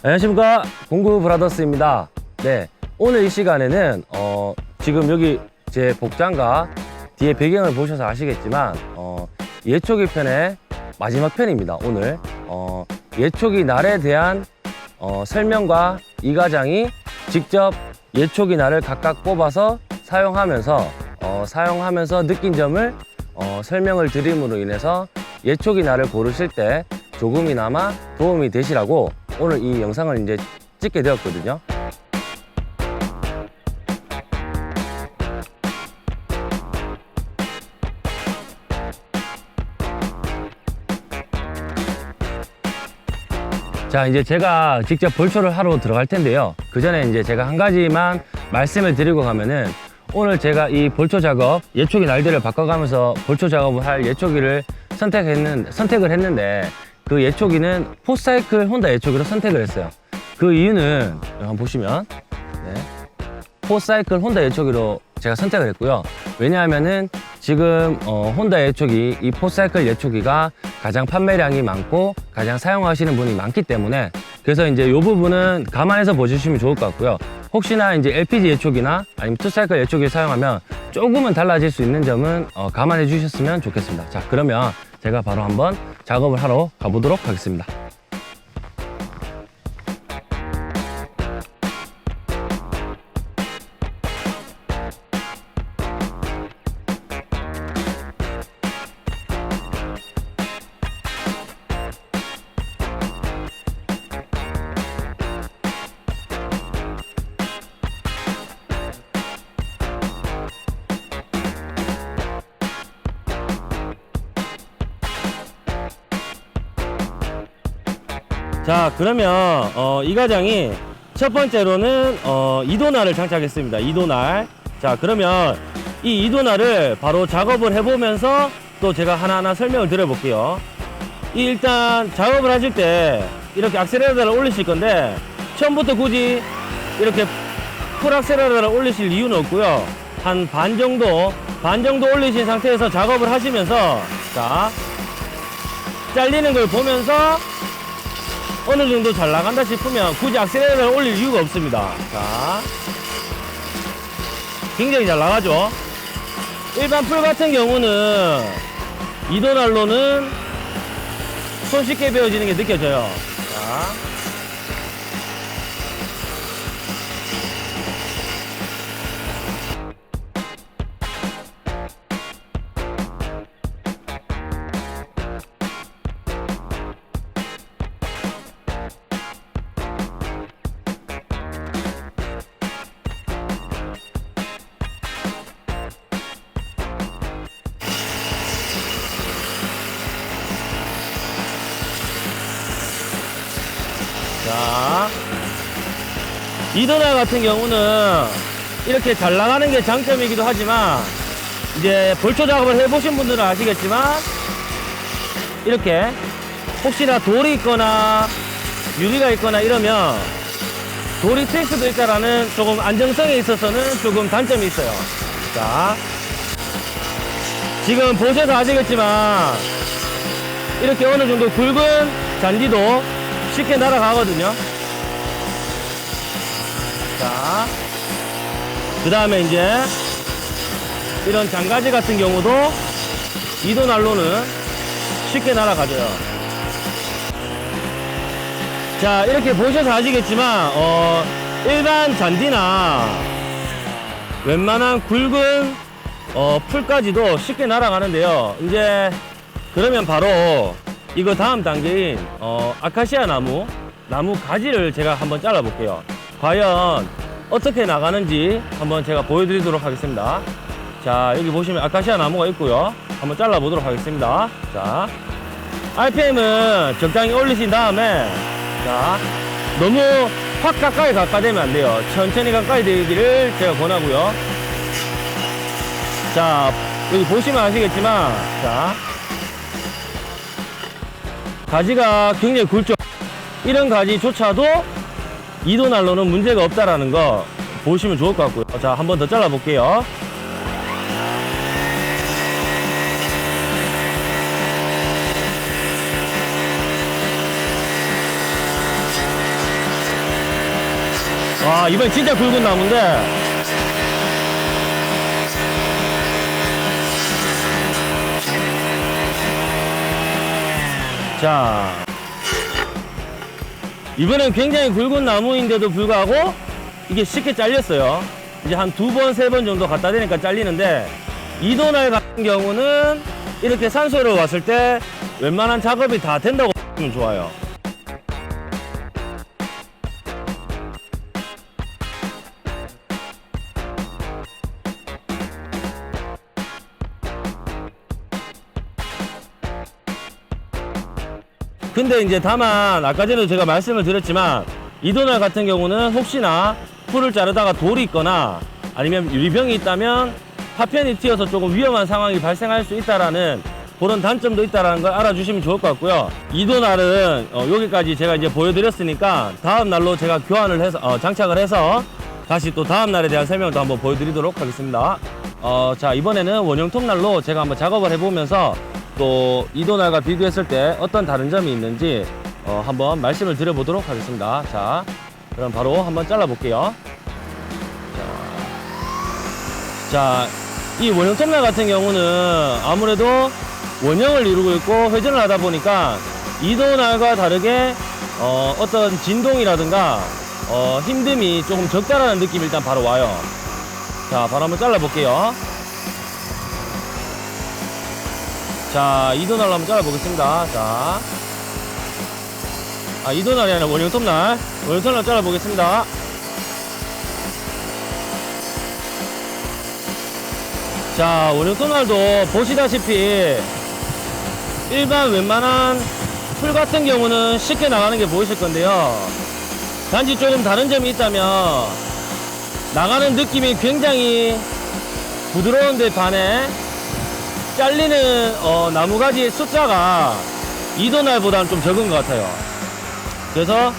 안녕하십니까, 공구 브라더스입니다. 네, 오늘 이 시간에는 지금 여기 제 복장과 뒤에 배경을 보셔서 아시겠지만 예초기 편의 마지막 편입니다. 오늘 예초기 날에 대한 설명과 이 과장이 직접 예초기 날을 각각 뽑아서 사용하면서 느낀 점을 설명을 드림으로 인해서 예초기 날을 고르실 때 조금이나마 도움이 되시라고 오늘 이 영상을 이제 찍게 되었거든요. 자, 이제 제가 직접 볼초를 하러 들어갈 텐데요. 그 전에 이제 제가 한 가지만 말씀을 드리고 가면은, 오늘 제가 이 볼초 작업, 예초기 날들을 바꿔가면서 볼초 작업을 할 예초기를 선택을 했는데, 그 예초기는 포사이클 혼다 예초기로 선택을 했어요. 그 이유는 한번 보시면, 네, 포사이클 혼다 예초기로 제가 선택을 했고요. 왜냐하면은 지금 혼다 예초기, 이 포사이클 예초기가 가장 판매량이 많고 가장 사용하시는 분이 많기 때문에, 그래서 이제 이 부분은 감안해서 보시면 좋을 것 같고요. 혹시나 이제 LPG 예초기나 아니면 투사이클 예초기를 사용하면 조금은 달라질 수 있는 점은 감안해 주셨으면 좋겠습니다. 자, 그러면 제가 바로 한번 작업을 하러 가보도록 하겠습니다. 자, 그러면 이 과장이 첫 번째로는 이도날을 장착했습니다. 이도날. 자, 그러면 이 이도날을 바로 작업을 해보면서 또 제가 하나하나 설명을 드려볼게요. 일단 작업을 하실 때 이렇게 악셀레러를 올리실 건데, 처음부터 굳이 이렇게 풀 악셀레러를 올리실 이유는 없고요. 한 반 정도 올리신 상태에서 작업을 하시면서, 자, 잘리는 걸 보면서 어느 정도 잘 나간다 싶으면 굳이 악셀레러를 올릴 이유가 없습니다. 자, 굉장히 잘 나가죠. 일반 풀 같은 경우는 이도날로는 손쉽게 베어지는 게 느껴져요. 자, 자, 이도날 같은 경우는 이렇게 잘 나가는 게 장점이기도 하지만, 이제 볼초 작업을 해보신 분들은 아시겠지만, 이렇게 혹시나 돌이 있거나 유리가 있거나 이러면 돌이 튈 수도 있다라는 조금 안정성에 있어서는 조금 단점이 있어요. 자, 지금 보셔서 아시겠지만 이렇게 어느 정도 굵은 잔디도 쉽게 날아가거든요. 자, 그 다음에 이제 이런 장가지 같은 경우도 이도날로는 쉽게 날아가져요. 자, 이렇게 보셔서 아시겠지만 일반 잔디나 웬만한 굵은 풀까지도 쉽게 날아가는데요. 이제 그러면 바로 이거 다음 단계인 아카시아 나무 가지를 제가 한번 잘라 볼게요. 과연 어떻게 나가는지 한번 제가 보여드리도록 하겠습니다. 자, 여기 보시면 아카시아 나무가 있고요. 한번 잘라 보도록 하겠습니다. 자, RPM은 적당히 올리신 다음에, 자, 너무 확 가까이 되면 안 돼요. 천천히 가까이 되기를 제가 권하고요. 자, 여기 보시면 아시겠지만, 자, 가지가 굉장히 굵죠. 이런 가지조차도 이도날로는 문제가 없다라는 거 보시면 좋을 것 같고요. 자, 한 번 더 잘라 볼게요. 와, 이번 진짜 굵은 나무인데. 자, 이번엔 굉장히 굵은 나무인데도 불구하고 이게 쉽게 잘렸어요. 이제 한 2번, 3번 정도 갖다 대니까 잘리는데, 이도날 같은 경우는 이렇게 산소로 왔을 때 웬만한 작업이 다 된다고 보면 좋아요. 근데 이제 다만 아까 전에도 제가 말씀을 드렸지만, 이도날 같은 경우는 혹시나 풀을 자르다가 돌이 있거나 아니면 유리병이 있다면 파편이 튀어서 조금 위험한 상황이 발생할 수 있다라는 그런 단점도 있다라는 걸 알아주시면 좋을 것 같고요. 이도날은 여기까지 제가 이제 보여드렸으니까 다음 날로 제가 교환을 해서 장착을 해서 다시 또 다음 날에 대한 설명을 또 한번 보여드리도록 하겠습니다. 자, 이번에는 원형톱 날로 제가 한번 작업을 해보면서 또 이도날과 비교했을 때 어떤 다른 점이 있는지 한번 말씀을 드려보도록 하겠습니다. 자, 그럼 바로 한번 잘라 볼게요. 자, 이 원형 톱날 같은 경우는 아무래도 원형을 이루고 있고 회전을 하다 보니까 이도날과 다르게 어떤 진동이라든가 힘듦이 조금 적다라는 느낌이 일단 바로 와요. 자, 바로 한번 잘라 볼게요. 자, 이도날로 한번 잘라 보겠습니다. 자, 이도날이 아니라 원형 톱날. 원형 톱날 잘라 보겠습니다. 자, 원형 톱날도 보시다시피 일반 웬만한 풀 같은 경우는 쉽게 나가는 게 보이실 건데요. 단지 조금 다른 점이 있다면 나가는 느낌이 굉장히 부드러운데 반해 잘리는 나무가지의 숫자가 이도날보다는 좀 적은 것 같아요. 그래서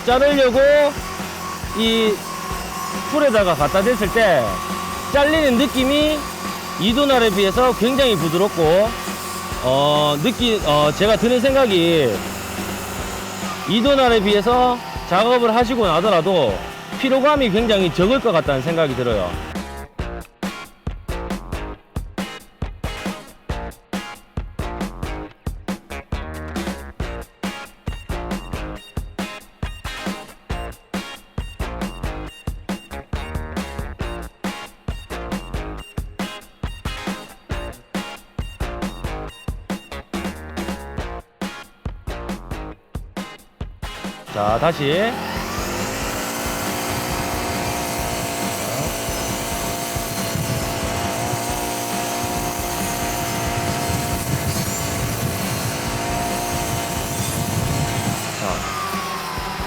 자르려고 이 풀에다가 갖다 댔을 때 잘리는 느낌이 이도날에 비해서 굉장히 부드럽고 제가 드는 생각이 이도날에 비해서 작업을 하시고 나더라도 피로감이 굉장히 적을 것 같다는 생각이 들어요. 자, 다시.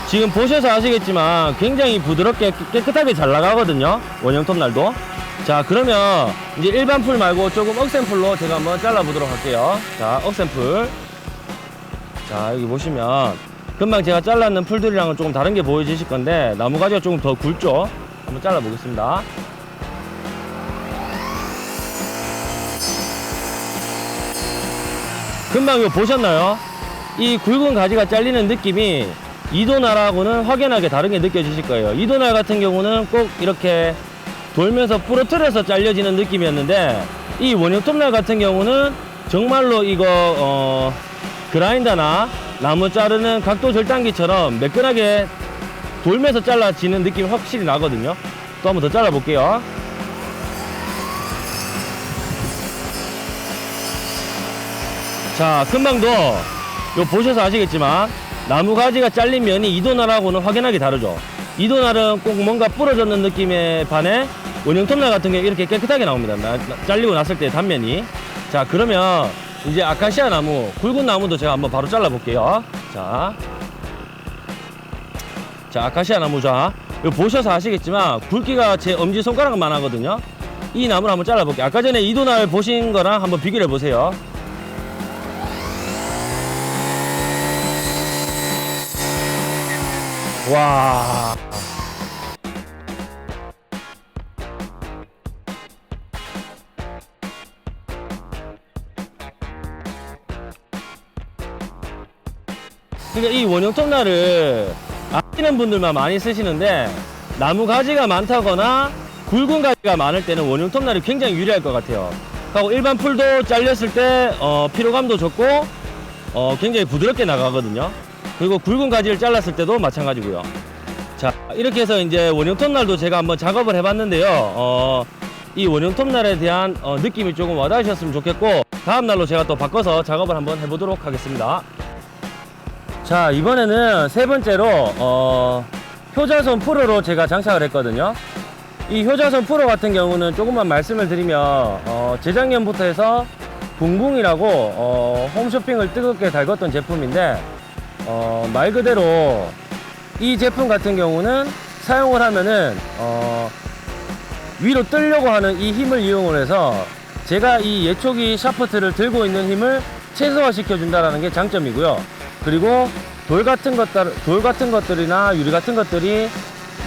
지금 보셔서 아시겠지만 굉장히 부드럽게 깨끗하게 잘 나가거든요, 원형 톱날도. 자, 그러면 이제 일반 풀 말고 조금 억센풀로 제가 한번 잘라 보도록 할게요. 자, 억센풀. 자, 여기 보시면 금방 제가 잘랐는 풀들이랑은 조금 다른 게 보여지실 건데 나무가지가 조금 더 굵죠. 한번 잘라 보겠습니다. 금방 이거 보셨나요? 이 굵은 가지가 잘리는 느낌이 이도날하고는 확연하게 다르게 느껴지실 거예요. 이도날 같은 경우는 꼭 이렇게 돌면서 부러뜨려서 잘려지는 느낌이었는데, 이 원형 톱날 같은 경우는 정말로 이거 그라인더나 나무 자르는 각도 절단기처럼 매끈하게 돌면서 잘라지는 느낌이 확실히 나거든요. 또 한번 더 잘라 볼게요. 자, 금방도 요 보셔서 아시겠지만 나무 가지가 잘린 면이 이도날하고는 확연하게 다르죠. 이도날은 꼭 뭔가 부러졌는 느낌에 반해 원형 톱날 같은 경우 이렇게 깨끗하게 나옵니다. 잘리고 났을 때 단면이. 자, 그러면 이제 아카시아 나무, 굵은 나무도 제가 한번 바로 잘라 볼게요. 자, 아카시아 나무. 자, 이거 보셔서 아시겠지만 굵기가 제 엄지손가락만 하거든요. 이 나무를 한번 잘라 볼게요. 아까 전에 이도날 보신 거랑 한번 비교를 해 보세요. 와. 그러니까 이 원형 톱날을 쓰시는 분들만 많이 쓰시는데 나무 가지가 많다거나 굵은 가지가 많을 때는 원형 톱날이 굉장히 유리할 것 같아요. 하고 일반 풀도 잘렸을 때 피로감도 좋고 굉장히 부드럽게 나가거든요. 그리고 굵은 가지를 잘랐을 때도 마찬가지고요. 자, 이렇게 해서 이제 원형 톱날도 제가 한번 작업을 해봤는데요. 이 원형 톱날에 대한 느낌이 조금 와닿으셨으면 좋겠고, 다음 날로 제가 또 바꿔서 작업을 한번 해보도록 하겠습니다. 자, 이번에는 세 번째로 효자손 프로로 제가 장착을 했거든요. 이 효자손 프로 같은 경우는 조금만 말씀을 드리면 재작년부터 해서 붕붕이라고 홈쇼핑을 뜨겁게 달궜던 제품인데, 말 그대로 이 제품 같은 경우는 사용을 하면은 위로 뜨려고 하는 이 힘을 이용을 해서 제가 이 예초기 샤프트를 들고 있는 힘을 최소화 시켜준다는 게 장점이고요. 그리고 돌 같은 것들이나 유리 같은 것들이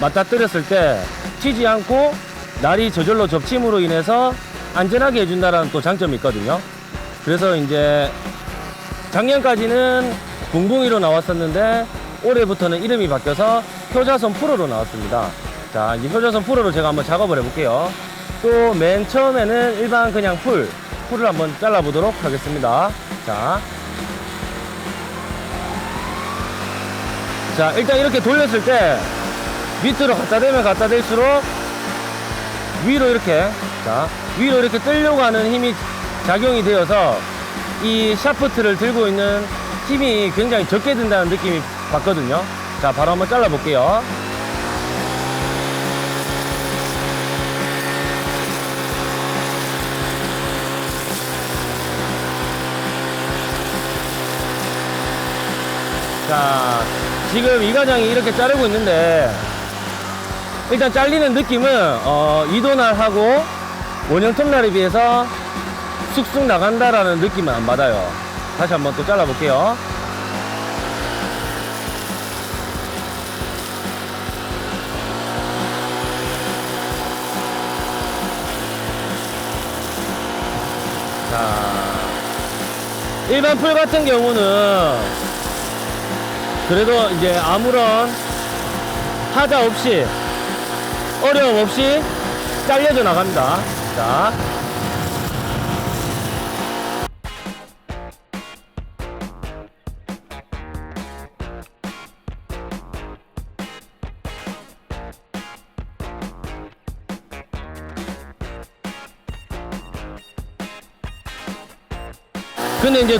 맞닥뜨렸을 때 튀지 않고 날이 저절로 접침으로 인해서 안전하게 해준다는 또 장점이 있거든요. 그래서 이제 작년까지는 붕붕이로 나왔었는데 올해부터는 이름이 바뀌어서 효자손 프로로 나왔습니다. 자, 이제 효자손 프로로 제가 한번 작업을 해볼게요. 또 맨 처음에는 일반 그냥 풀을 한번 잘라보도록 하겠습니다. 자, 일단 이렇게 돌렸을 때 밑으로 갖다 대면 갖다 대일수록 위로 이렇게 뜨려고 하는 힘이 작용이 되어서 이 샤프트를 들고 있는 힘이 굉장히 적게 든다는 느낌이 받거든요. 자, 바로 한번 잘라 볼게요. 자, 지금 이 과장이 이렇게 자르고 있는데 일단 잘리는 느낌은 이도날하고 원형 톱날에 비해서 쑥쑥 나간다라는 느낌은 안 받아요. 다시 한번 또 잘라 볼게요. 자, 일반 풀 같은 경우는 그래도 이제 아무런 하자 없이 어려움 없이 잘려져 나갑니다. 자, 근데 이제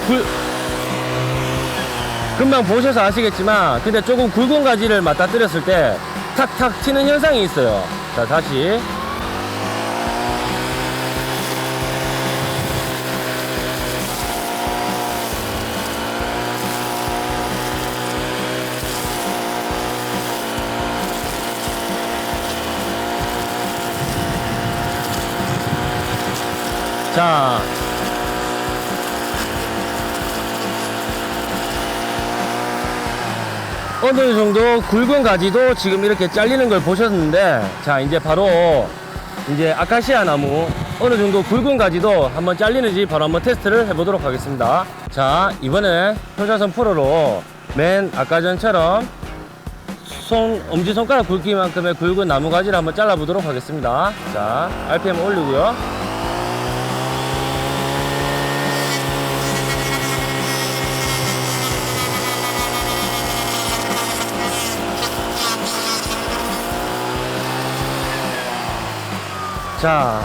금방 보셔서 아시겠지만 근데 조금 굵은 가지를 맞닥뜨렸을 때 탁탁 튀는 현상이 있어요. 자, 다시 자, 어느 정도 굵은 가지도 지금 이렇게 잘리는 걸 보셨는데, 자, 이제 바로 이제 아카시아 나무 어느 정도 굵은 가지도 한번 잘리는지 바로 한번 테스트를 해보도록 하겠습니다. 자, 이번에 효자손 프로로 맨 아까 전처럼 엄지손가락 굵기만큼의 굵은 나무 가지를 한번 잘라 보도록 하겠습니다. 자, RPM 올리고요. 자,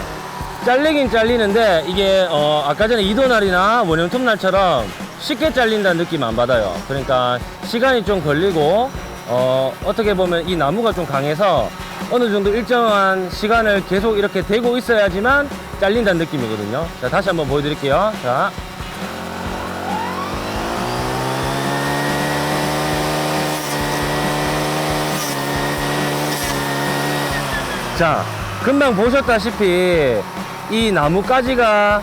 잘리긴 잘리는데 이게 아까 전에 이도날이나 원형 톱날처럼 쉽게 잘린다는 느낌 안 받아요. 그러니까 시간이 좀 걸리고 어떻게 보면 이 나무가 좀 강해서 어느 정도 일정한 시간을 계속 이렇게 대고 있어야지만 잘린다는 느낌이거든요. 자, 다시 한번 보여드릴게요. 자, 금방 보셨다시피 이 나뭇가지가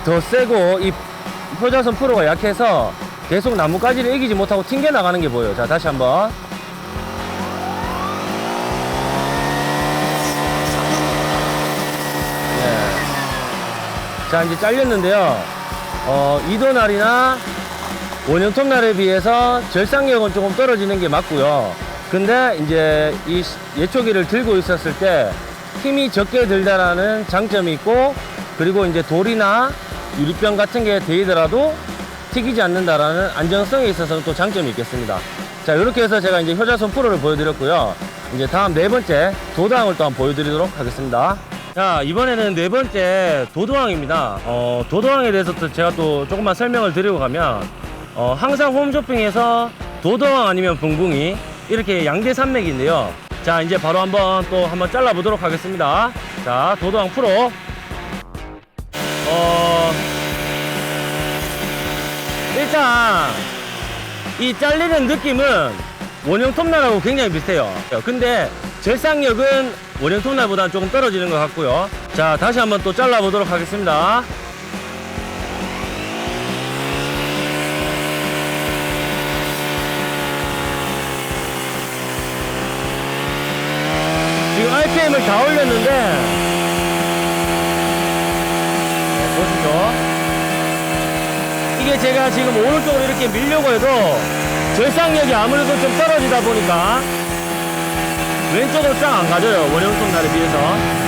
더 세고 이 효자손 프로가 약해서 계속 나뭇가지를 이기지 못하고 튕겨 나가는 게 보여요. 자, 다시 한번. 자, 이제 잘렸는데요. 이도날이나 원형 톱날에 비해서 절상력은 조금 떨어지는 게 맞고요. 근데 이제 이 예초기를 들고 있었을 때 힘이 적게 들다라는 장점이 있고, 그리고 이제 돌이나 유리병 같은 게 데이더라도 튀기지 않는다라는 안정성에 있어서는 또 장점이 있겠습니다. 자, 이렇게 해서 제가 이제 효자손 프로를 보여드렸고요. 이제 다음 네 번째 도도항을 또 한번 보여드리도록 하겠습니다. 자, 이번에는 네 번째 도도항입니다. 도도항에 대해서 또 제가 또 조금만 설명을 드리고 가면, 항상 홈쇼핑에서 도도항 아니면 붕붕이 이렇게 양대 산맥인데요. 자, 이제 바로 한번 잘라보도록 하겠습니다. 자, 도도항 프로. 일단 이 잘리는 느낌은 원형 톱날하고 굉장히 비슷해요. 근데 절삭력은 원형 톱날보다는 조금 떨어지는 것 같고요. 자, 다시 한번 또 잘라보도록 하겠습니다. 지금 RPM을 다 올렸는데, 보시죠. 이게 제가 지금 오른쪽으로 이렇게 밀려고 해도 절삭력이 아무래도 좀 떨어지다 보니까 왼쪽으로 쫙 안 가져요. 원형 톱날에 비해서.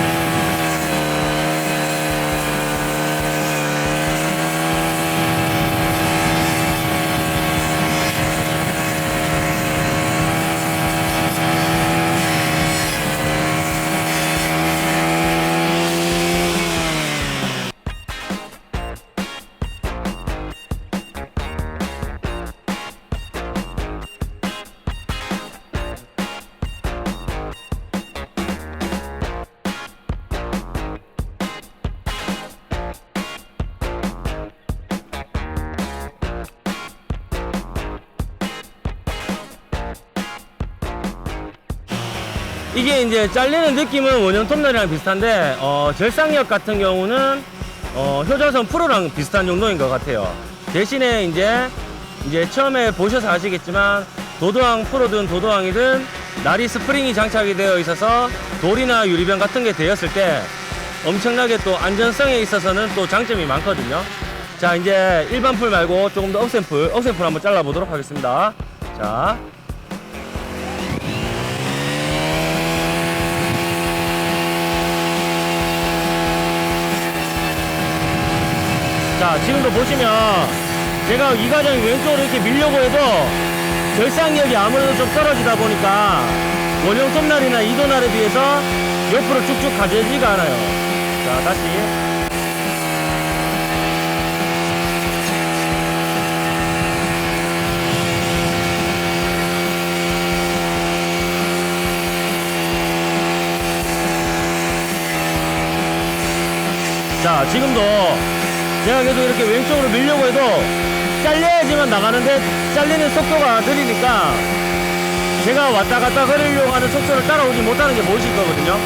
이게 이제 잘리는 느낌은 원형 톱날이랑 비슷한데, 절삭력 같은 경우는 효자손 프로랑 비슷한 정도인 것 같아요. 대신에 이제 처음에 보셔서 아시겠지만 도도항 프로든 도도항이든 나리 스프링이 장착이 되어 있어서 돌이나 유리병 같은 게 되었을 때 엄청나게 또 안전성에 있어서는 또 장점이 많거든요. 자, 이제 일반 풀 말고 조금 더 억센풀 한번 잘라보도록 하겠습니다. 자, 지금도 보시면 제가 이 과정이 왼쪽으로 이렇게 밀려고 해도 절삭력이 아무래도 좀 떨어지다 보니까 원형 톱날이나 이도날에 비해서 옆으로 쭉쭉 가져지가 않아요. 자, 다시. 자, 지금도 제가 계속 이렇게 왼쪽으로 밀려고 해도 잘려야지만 나가는데 잘리는 속도가 느리니까 제가 왔다 갔다 거리려고 하는 속도를 따라오지 못하는 게 보이실 거거든요.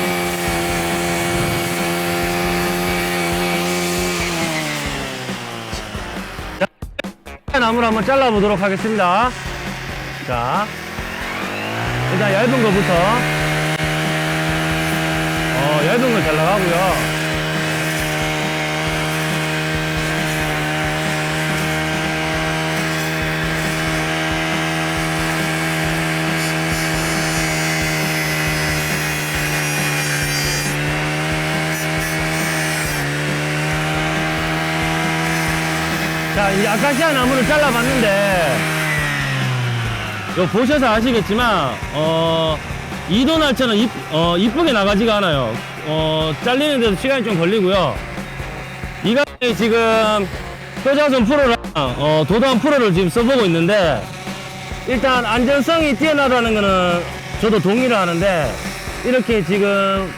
자, 나무를 한번 잘라보도록 하겠습니다. 자, 일단 얇은 거부터 얇은 거 잘 나가고요. 자, 이 아카시아 나무를 잘라봤는데, 이거 보셔서 아시겠지만, 이도날처럼 이쁘게 나가지가 않아요. 잘리는데도 시간이 좀 걸리고요. 이 가방이 지금 효자손 프로랑, 도도항 프로를 지금 써보고 있는데, 일단 안전성이 뛰어나다는 거는 저도 동의를 하는데, 이렇게 지금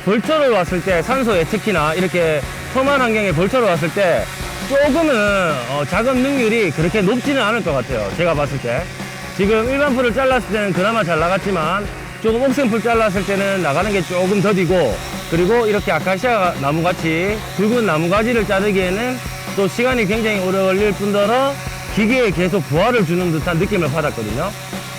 벌초를 왔을 때, 산소에 특히나 이렇게 험한 환경에 벌초를 왔을 때, 조금은 작업 능률이 그렇게 높지는 않을 것 같아요. 제가 봤을 때. 지금 일반 풀을 잘랐을 때는 그나마 잘 나갔지만 조금 옥센풀 잘랐을 때는 나가는 게 조금 더디고, 그리고 이렇게 아카시아 나무같이 굵은 나무가지를 자르기에는 또 시간이 굉장히 오래 걸릴 뿐더러 기계에 계속 부하를 주는 듯한 느낌을 받았거든요.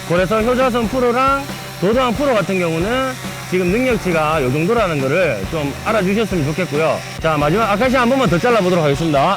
그래서 효자손 프로랑 도도항 프로 같은 경우는 지금 능력치가 이 정도라는 거를 좀 알아주셨으면 좋겠고요. 자, 마지막 아카시아 한 번만 더 잘라보도록 하겠습니다.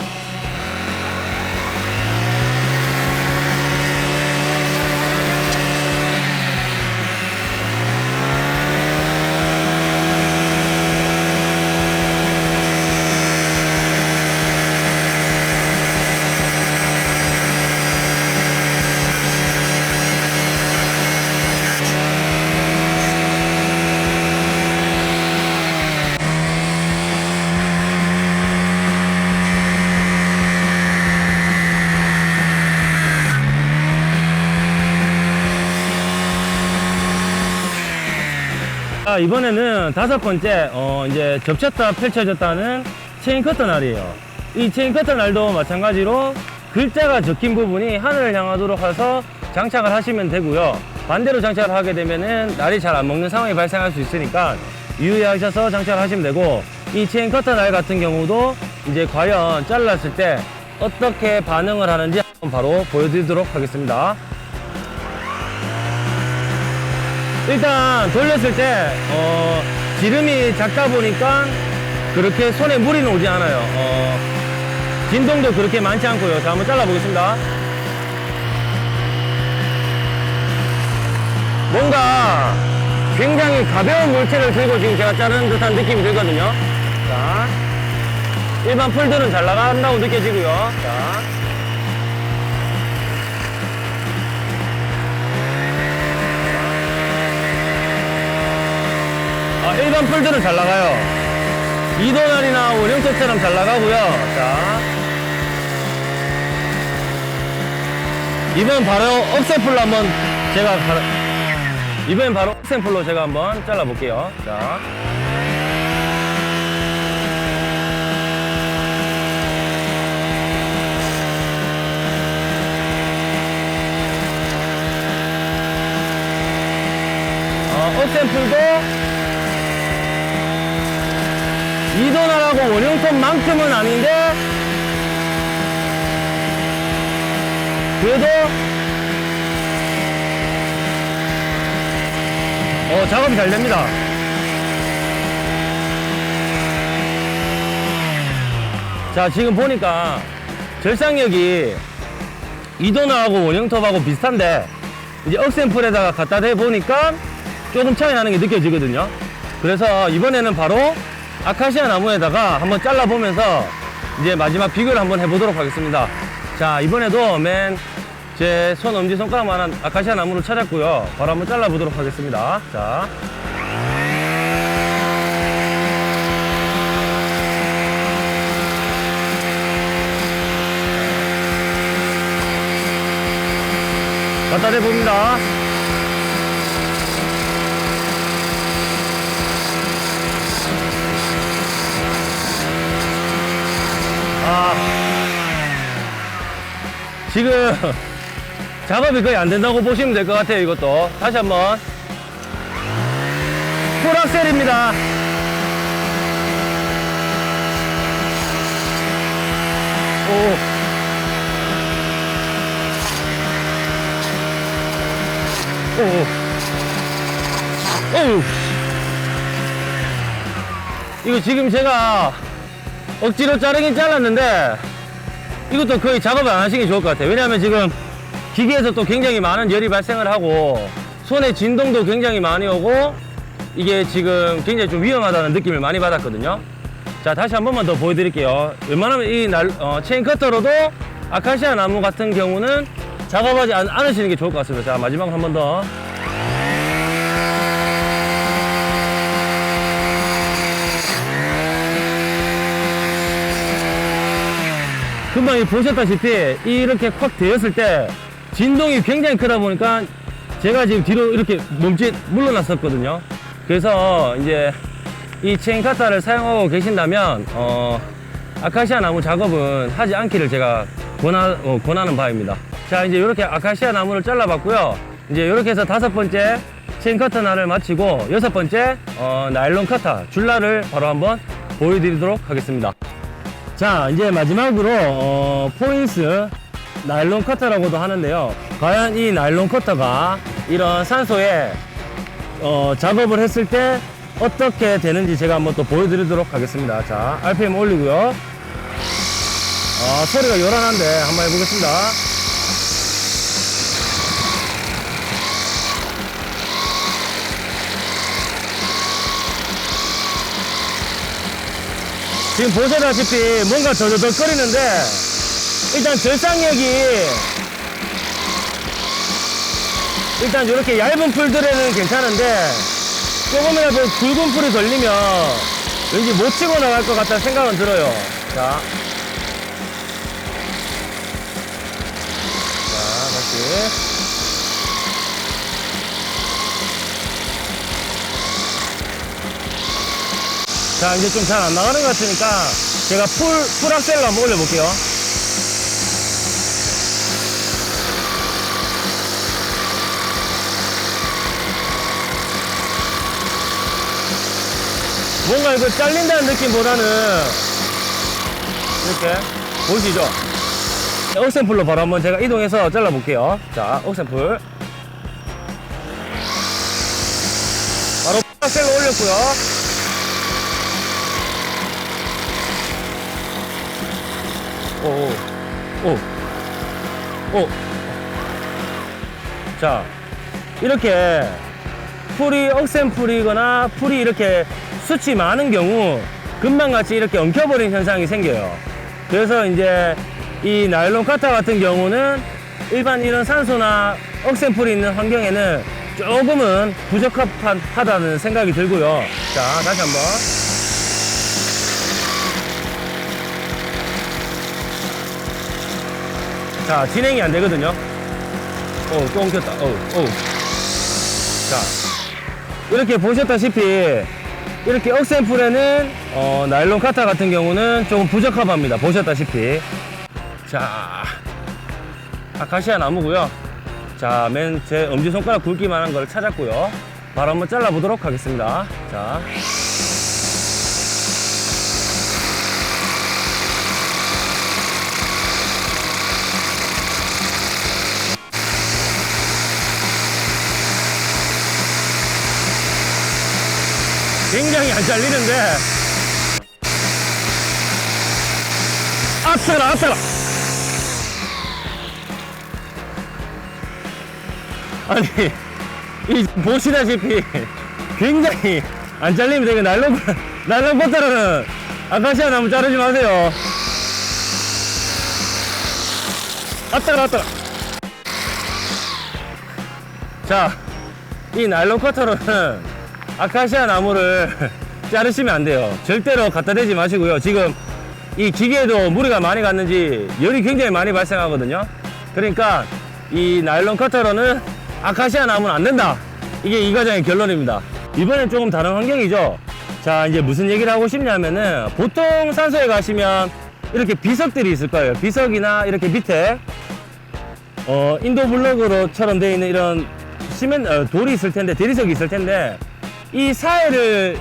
이번에는 5번째, 이제 접혔다 펼쳐졌다는 체인 커터 날이에요. 이 체인 커터 날도 마찬가지로 글자가 적힌 부분이 하늘을 향하도록 해서 장착을 하시면 되고요. 반대로 장착을 하게 되면은 날이 잘 안 먹는 상황이 발생할 수 있으니까 유의하셔서 장착을 하시면 되고, 이 체인 커터 날 같은 경우도 이제 과연 잘랐을 때 어떻게 반응을 하는지 한번 바로 보여드리도록 하겠습니다. 일단 돌렸을 때 지름이 작다 보니까 그렇게 손에 무리는 오지 않아요. 진동도 그렇게 많지 않고요. 자, 한번 잘라 보겠습니다. 뭔가 굉장히 가벼운 물체를 들고 지금 제가 자르는 듯한 느낌이 들거든요. 자, 일반 풀들은 잘 나간다고 느껴지고요. 자, 일반 풀들은 잘 나가요. 이도날이나 원형톱처럼 잘 나가고요. 자, 이번 바로 억센풀로 한번 이번엔 바로 억센풀로 제가 한번 잘라 볼게요. 자, 억센풀도 이도날하고 원형톱만큼은 아닌데 그래도 작업이 잘 됩니다. 자, 지금 보니까 절상력이 이도날하고 원형톱하고 비슷한데 이제 억센풀에다가 갖다 대 보니까 조금 차이 나는 게 느껴지거든요. 그래서 이번에는 바로 아카시아 나무에다가 한번 잘라보면서 이제 마지막 비교를 한번 해보도록 하겠습니다. 자, 이번에도 제 손 엄지손가락만한 아카시아 나무를 찾았고요. 바로 한번 잘라보도록 하겠습니다. 자, 갖다 대봅니다. 지금 작업이 거의 안 된다고 보시면 될 것 같아요. 이것도 다시 한번 풀악셀입니다. 이거 지금 제가 억지로 자르긴 잘랐는데 이것도 거의 작업을 안 하시는 게 좋을 것 같아요. 왜냐하면 지금 기계에서 또 굉장히 많은 열이 발생을 하고 손에 진동도 굉장히 많이 오고 이게 지금 굉장히 좀 위험하다는 느낌을 많이 받았거든요. 자, 다시 한 번만 더 보여드릴게요. 웬만하면 이 체인 커터로도 아카시아 나무 같은 경우는 작업하지 않으시는 게 좋을 것 같습니다. 자, 마지막으로 한 번 더. 금방 보셨다시피 이렇게 콱 되었을 때 진동이 굉장히 크다 보니까 제가 지금 뒤로 이렇게 몸짓 물러났었거든요. 그래서 이제 이 체인 카타를 사용하고 계신다면 아카시아 나무 작업은 하지 않기를 제가 권하는 바입니다. 자, 이제 이렇게 아카시아 나무를 잘라봤고요. 이제 이렇게 해서 5번째 체인 커터 날을 마치고 6번째 나일론 커터 줄날을 바로 한번 보여드리도록 하겠습니다. 자, 이제 마지막으로 포인스 나일론 커터라고도 하는데요. 과연 이 나일론 커터가 이런 산소에 작업을 했을 때 어떻게 되는지 제가 한번 또 보여드리도록 하겠습니다. 자, RPM 올리고요. 소리가 요란한데 한번 해보겠습니다. 지금 보시다시피 뭔가 더덕거리는데 일단 절상력이 일단 이렇게 얇은 풀들에는 괜찮은데 조금이라도 굵은 풀이 걸리면 왠지 못 치고 나갈 것 같다는 생각은 들어요. 자, 다시 자, 이제 좀 잘 안 나가는 것 같으니까 제가 풀 악셀로 한번 올려볼게요. 뭔가 이거 잘린다는 느낌보다는 이렇게 보이시죠? 억센풀로 바로 한번 제가 이동해서 잘라볼게요. 자, 억센풀 바로 악셀로 올렸고요. 오. 자, 이렇게 풀이 억센풀이거나 풀이 이렇게 숱이 많은 경우 금방 같이 이렇게 엉켜버리는 현상이 생겨요. 그래서 이제 이 나일론 카타 같은 경우는 일반 이런 산소나 억센풀이 있는 환경에는 조금은 부적합하다는 생각이 들고요. 자, 다시 한번. 자, 진행이 안 되거든요. 또 엉켰다. 자, 이렇게 보셨다시피 이렇게 억센풀에는 나일론 카타 같은 경우는 조금 부적합합니다. 보셨다시피. 자, 아카시아 나무고요. 자, 맨 제 엄지손가락 굵기만한 걸 찾았고요. 바로 한번 잘라보도록 하겠습니다. 자, 굉장히 안 잘리는데. 아따라. 아니, 이 보시다시피 굉장히 안 잘립니다. 이거 나일론 버터는 아카시아 나무 자르지 마세요. 아따라. 자, 이 나일론 커터로는 아카시아 나무를 자르시면 안 돼요. 절대로 갖다 대지 마시고요. 지금 이 기계에도 무리가 많이 갔는지 열이 굉장히 많이 발생하거든요. 그러니까 이 나일론 커터로는 아카시아 나무는 안 된다. 이게 이 과정의 결론입니다. 이번엔 조금 다른 환경이죠. 자, 이제 무슨 얘기를 하고 싶냐면은 보통 산소에 가시면 이렇게 비석들이 있을 거예요. 비석이나 이렇게 밑에 인도 블록으로처럼 되어 있는 이런 돌이 있을 텐데, 대리석이 있을 텐데, 이 사이를,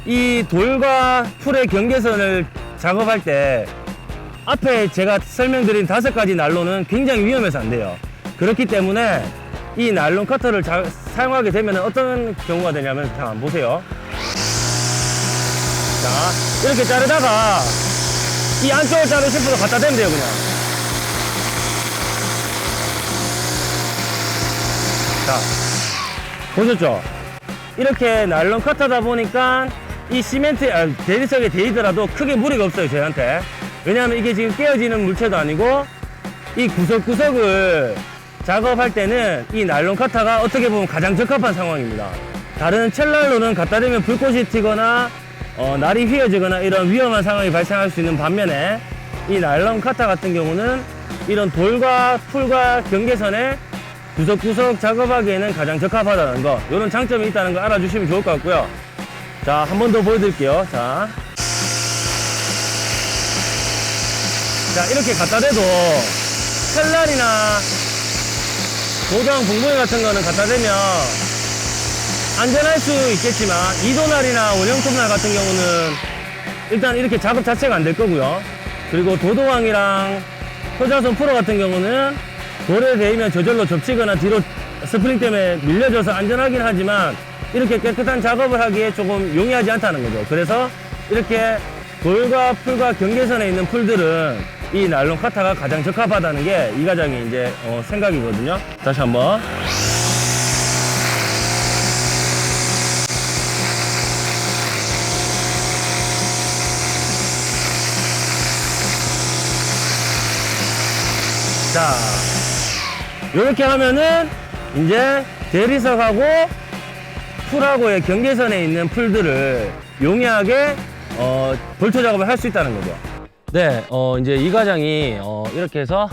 이 돌과 풀의 경계선을 작업할 때 앞에 제가 설명드린 5가지 난로는 굉장히 위험해서 안 돼요. 그렇기 때문에 이 나일론 커터를 사용하게 되면 어떤 경우가 되냐면, 자, 한번 보세요. 자, 이렇게 자르다가 이 안쪽을 자르고 싶어서 갖다 대면 돼요, 그냥. 자, 보셨죠? 이렇게 나일론 커터다 보니까 이 대리석에 데이더라도 크게 무리가 없어요, 저희한테. 왜냐하면 이게 지금 깨어지는 물체도 아니고 이 구석구석을 작업할 때는 이 나일론 커터가 어떻게 보면 가장 적합한 상황입니다. 다른 첼랄로는 갖다 대면 불꽃이 튀거나 날이 휘어지거나 이런 위험한 상황이 발생할 수 있는 반면에 이 나일론 커터 같은 경우는 이런 돌과 풀과 경계선에 구석구석 작업하기에는 가장 적합하다는 거, 이런 장점이 있다는 거 알아주시면 좋을 것 같고요. 자, 한 번 더 보여드릴게요. 자, 이렇게 갖다 대도 첼랄이나 도장 봉봉이 같은 거는 갖다 대면 안전할 수 있겠지만 이도날이나 원형톱날 같은 경우는 일단 이렇게 작업 자체가 안 될 거고요. 그리고 도도왕이랑 효자손 프로 같은 경우는 돌에 대이면 저절로 접치거나 뒤로 스프링 때문에 밀려져서 안전하긴 하지만 이렇게 깨끗한 작업을 하기에 조금 용이하지 않다는 거죠. 그래서 이렇게 돌과 풀과 경계선에 있는 풀들은 이 나일론 카타가 가장 적합하다는 게 이 과정의 이제 생각이거든요. 다시 한번. 자, 이렇게 하면은 이제 대리석하고 풀하고의 경계선에 있는 풀들을 용이하게 볼초 작업을 할 수 있다는 거죠. 네, 이제 이 과정이 이렇게 해서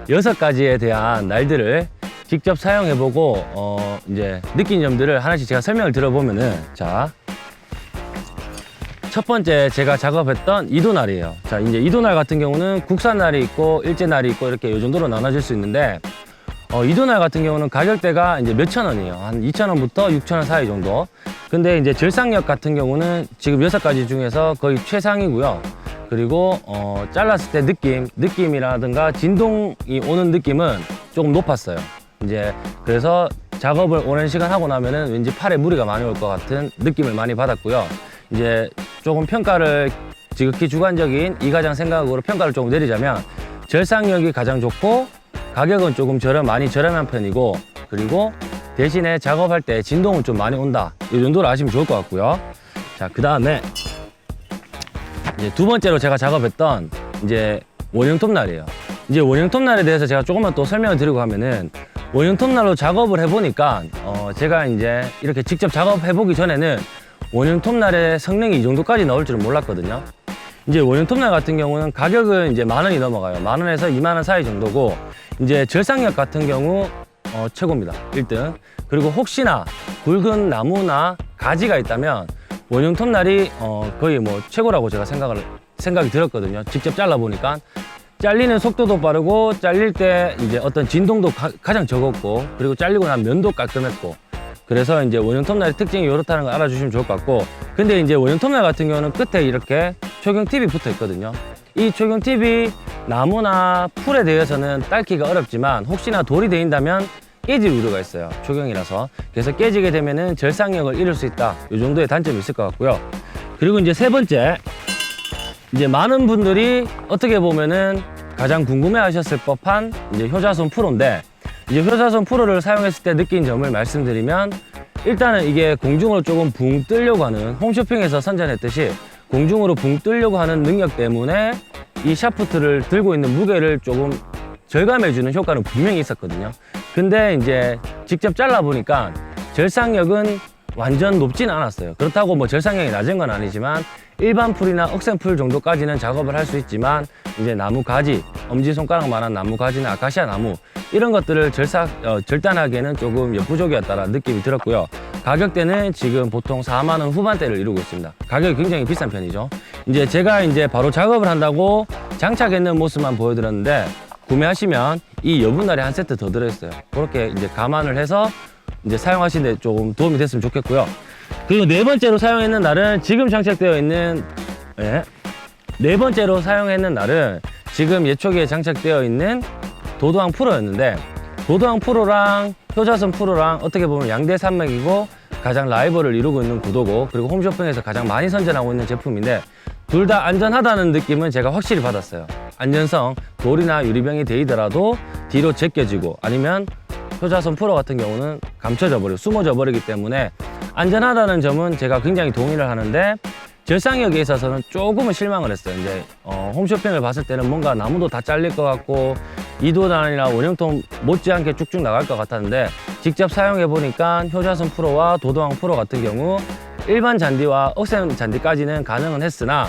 6가지에 대한 날들을 직접 사용해보고 이제 느낀 점들을 하나씩 제가 설명을 들어보면은, 자, 첫 번째 제가 작업했던 이도날이에요. 자, 이제 이도날 같은 경우는 국산날이 있고 일제날이 있고 이렇게 이 정도로 나눠질 수 있는데, 이도날 같은 경우는 가격대가 이제 몇천 원이에요. 한 2,000원부터 6,000원 사이 정도. 근데 이제 절삭력 같은 경우는 지금 6가지 중에서 거의 최상이고요. 그리고 잘랐을 때 느낌이라든가 진동이 오는 느낌은 조금 높았어요. 이제 그래서 작업을 오랜 시간 하고 나면은 왠지 팔에 무리가 많이 올 것 같은 느낌을 많이 받았고요. 이제 조금 평가를 지극히 주관적인 이가장 생각으로 평가를 조금 내리자면, 절삭력이 가장 좋고 가격은 조금 많이 저렴한 편이고, 그리고 대신에 작업할 때 진동은 좀 많이 온다, 이 정도로 아시면 좋을 것 같고요. 자, 그 다음에 이제 두 번째로 제가 작업했던 이제 원형 톱날이에요. 이제 원형 톱날에 대해서 제가 조금만 또 설명을 드리고 하면은, 원형 톱날로 작업을 해보니까 제가 이제 이렇게 직접 작업해보기 전에는 원형 톱날의 성능이 이 정도까지 나올 줄은 몰랐거든요. 이제 원형 톱날 같은 경우는 가격은 이제 10,000원이 넘어가요. 10,000원에서 20,000원 사이 정도고, 이제 절삭력 같은 경우 최고입니다. 1등. 그리고 혹시나 굵은 나무나 가지가 있다면 원형 톱날이 거의 뭐 최고라고 제가 생각이 들었거든요. 직접 잘라보니까 잘리는 속도도 빠르고, 잘릴 때 이제 어떤 진동도 가장 적었고, 그리고 잘리고 난 면도 깔끔했고, 그래서 이제 원형 톱날의 특징이 이렇다는 걸 알아주시면 좋을 것 같고, 근데 이제 원형 톱날 같은 경우는 끝에 이렇게 초경 팁이 붙어 있거든요. 이 초경 팁이 나무나 풀에 대해서는 딸기가 어렵지만, 혹시나 돌이 데인다면 깨질 우려가 있어요. 초경이라서. 그래서 깨지게 되면은 절삭력을 잃을 수 있다, 이 정도의 단점이 있을 것 같고요. 그리고 이제 세 번째, 이제 많은 분들이 어떻게 보면은 가장 궁금해 하셨을 법한 이제 효자손 프로인데, 이제 효자손 프로를 사용했을 때 느낀 점을 말씀드리면, 일단은 이게 공중으로 조금 붕 뜨려고 하는, 홈쇼핑에서 선전했듯이 공중으로 붕 뜨려고 하는 능력 때문에 이 샤프트를 들고 있는 무게를 조금 절감해주는 효과는 분명히 있었거든요. 근데 이제 직접 잘라보니까 절삭력은 완전 높지는 않았어요. 그렇다고 뭐 절삭력이 낮은 건 아니지만, 일반 풀이나 억센풀 정도까지는 작업을 할 수 있지만, 이제 나무 가지, 엄지손가락만한 나무 가지나 아카시아 나무, 이런 것들을 절단하기에는 조금 역부족이었다라는 느낌이 들었고요. 가격대는 지금 보통 40,000원 후반대를 이루고 있습니다. 가격이 굉장히 비싼 편이죠. 이제 제가 이제 바로 작업을 한다고 장착했는 모습만 보여드렸는데, 구매하시면 이 여분날이 한 세트 더 들어있어요. 그렇게 이제 감안을 해서 이제 사용하시는데 조금 도움이 됐으면 좋겠고요. 그리고 네 번째로 사용했는 날은 지금 장착되어 있는, 네 번째로 사용했는 날은 지금 예초기에 장착되어 있는 도도항 프로였는데, 도도항 프로랑 효자손 프로랑 어떻게 보면 양대 산맥이고 가장 라이벌을 이루고 있는 구도고, 그리고 홈쇼핑에서 가장 많이 선전하고 있는 제품인데, 둘 다 안전하다는 느낌은 제가 확실히 받았어요. 안전성, 돌이나 유리병이 데이더라도 뒤로 제껴지고, 아니면 효자손 프로 같은 경우는 감춰져 버리고 숨어져 버리기 때문에 안전하다는 점은 제가 굉장히 동의를 하는데, 절삭력에 있어서는 조금은 실망을 했어요. 이제 홈쇼핑을 봤을 때는 뭔가 나무도 다 잘릴 것 같고 이도단이나 원형톱 못지않게 쭉쭉 나갈 것 같았는데, 직접 사용해 보니까 효자손 프로와 도도항 프로 같은 경우 일반 잔디와 억센 잔디까지는 가능은 했으나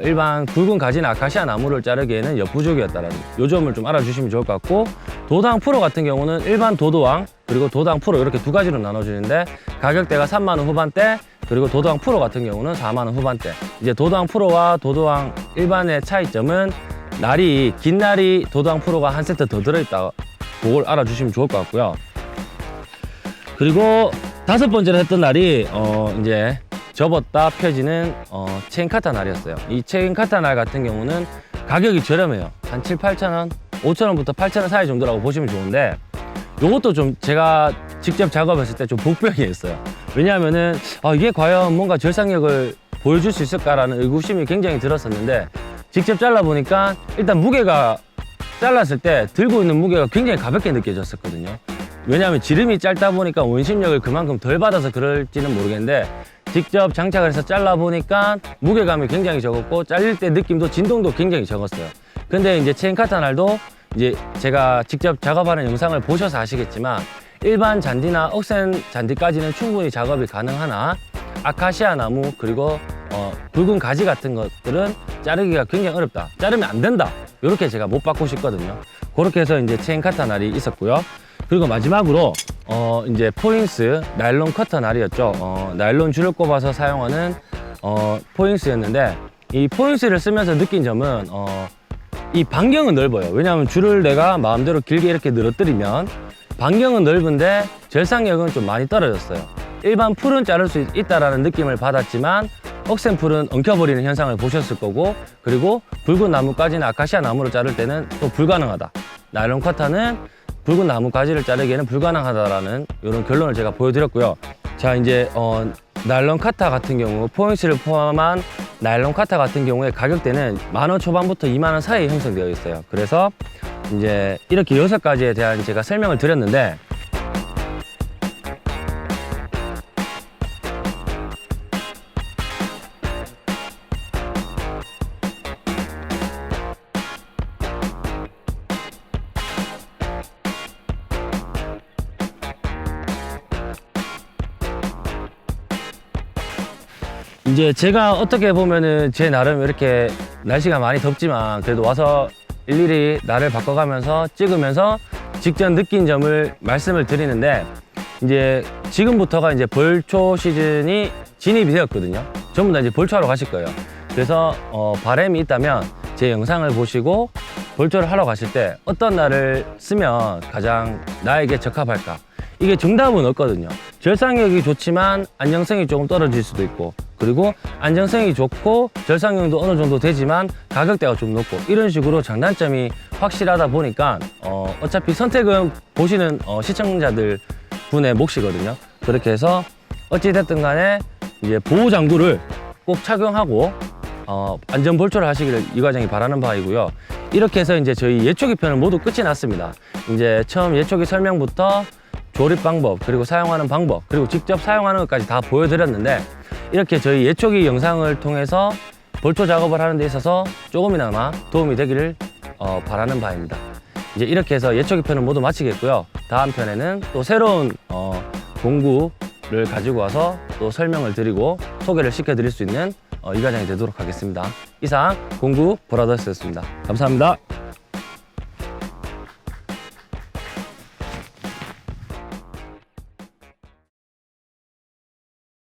일반 굵은 가지나 아카시아 나무를 자르기에는 역부족이었다는 요 점을 좀 알아주시면 좋을 것 같고, 도도항 프로 같은 경우는 일반 도도항 그리고 도도항 프로 이렇게 두 가지로 나눠주는데, 가격대가 30,000원 후반대, 그리고 도도항 프로 같은 경우는 40,000원 후반대. 이제 도도항 프로와 도도항 일반의 차이점은 긴 날이 도도항 프로가 한 세트 더 들어있다, 그걸 알아주시면 좋을 것 같고요. 그리고 다섯 번째로 했던 날이 이제 접었다 펴지는 체인 카타 날이었어요. 이 체인 카타 날 같은 경우는 가격이 저렴해요. 한 7,000~8,000원, 5,000원부터 8,000원 사이 정도라고 보시면 좋은데, 요것도 좀 제가 직접 작업했을 때 좀 복병이었어요. 왜냐하면은 이게 과연 뭔가 절삭력을 보여줄 수 있을까라는 의구심이 굉장히 들었었는데, 직접 잘라보니까 일단 무게가, 잘랐을 때 들고 있는 무게가 굉장히 가볍게 느껴졌었거든요. 왜냐하면 지름이 짧다 보니까 원심력을 그만큼 덜 받아서 그럴지는 모르겠는데, 직접 장착을 해서 잘라보니까 무게감이 굉장히 적었고, 잘릴 때 느낌도 진동도 굉장히 적었어요. 근데 이제 체인 카타 날도 이제 제가 직접 작업하는 영상을 보셔서 아시겠지만, 일반 잔디나 억센 잔디까지는 충분히 작업이 가능하나, 아카시아 나무 그리고 굵은 가지 같은 것들은 자르기가 굉장히 어렵다, 자르면 안 된다, 이렇게 제가 못 받고 싶거든요. 그렇게 해서 이제 체인 카타 날이 있었고요. 그리고 마지막으로 이제 포인스 나일론 커터 날이었죠. 나일론 줄을 꼽아서 사용하는 포인스였는데, 이 포인스를 쓰면서 느낀 점은 이 반경은 넓어요. 왜냐하면 줄을 내가 마음대로 길게 이렇게 늘어뜨리면 반경은 넓은데 절삭력은 좀 많이 떨어졌어요. 일반 풀은 자를 수 있다라는 느낌을 받았지만 억센 풀은 엉켜버리는 현상을 보셨을 거고, 그리고 붉은 나무까지는 아카시아 나무로 자를 때는 또 불가능하다. 나일론 커터는 붉은 나무가지를 자르기에는 불가능하다라는 이런 결론을 제가 보여드렸고요. 자, 이제 나일론 카타 같은 경우, 포인트를 포함한 나일론 카타 같은 경우에 가격대는 10,000원 초반부터 20,000원 사이에 형성되어 있어요. 그래서 이제 이렇게 6가지에 대한 제가 설명을 드렸는데, 이제 제가 어떻게 보면은 제 나름 이렇게 날씨가 많이 덥지만 그래도 와서 일일이 나를 바꿔가면서 찍으면서 직접 느낀 점을 말씀을 드리는데, 이제 지금부터가 이제 벌초 시즌이 진입이 되었거든요. 전부 다 이제 벌초하러 가실 거예요. 그래서 바람이 있다면 제 영상을 보시고 벌초를 하러 가실 때 어떤 날을 쓰면 가장 나에게 적합할까? 이게 정답은 없거든요. 절삭력이 좋지만 안정성이 조금 떨어질 수도 있고, 그리고 안정성이 좋고 절삭력도 어느 정도 되지만 가격대가 좀 높고, 이런 식으로 장단점이 확실하다 보니까 어차피 선택은 보시는 시청자들 분의 몫이거든요. 그렇게 해서 어찌됐든 간에 이제 보호장구를 꼭 착용하고 안전 벌초를 하시기를 이 과장이 바라는 바이고요. 이렇게 해서 이제 저희 예초기 편은 모두 끝이 났습니다. 이제 처음 예초기 설명부터 조립 방법, 그리고 사용하는 방법, 그리고 직접 사용하는 것까지 다 보여드렸는데, 이렇게 저희 예초기 영상을 통해서 벌초 작업을 하는 데 있어서 조금이나마 도움이 되기를 바라는 바입니다. 이제 이렇게 해서 예초기 편은 모두 마치겠고요. 다음 편에는 또 새로운 공구를 가지고 와서 또 설명을 드리고 소개를 시켜드릴 수 있는 이 과정이 되도록 하겠습니다. 이상 공구 브라더스였습니다. 감사합니다.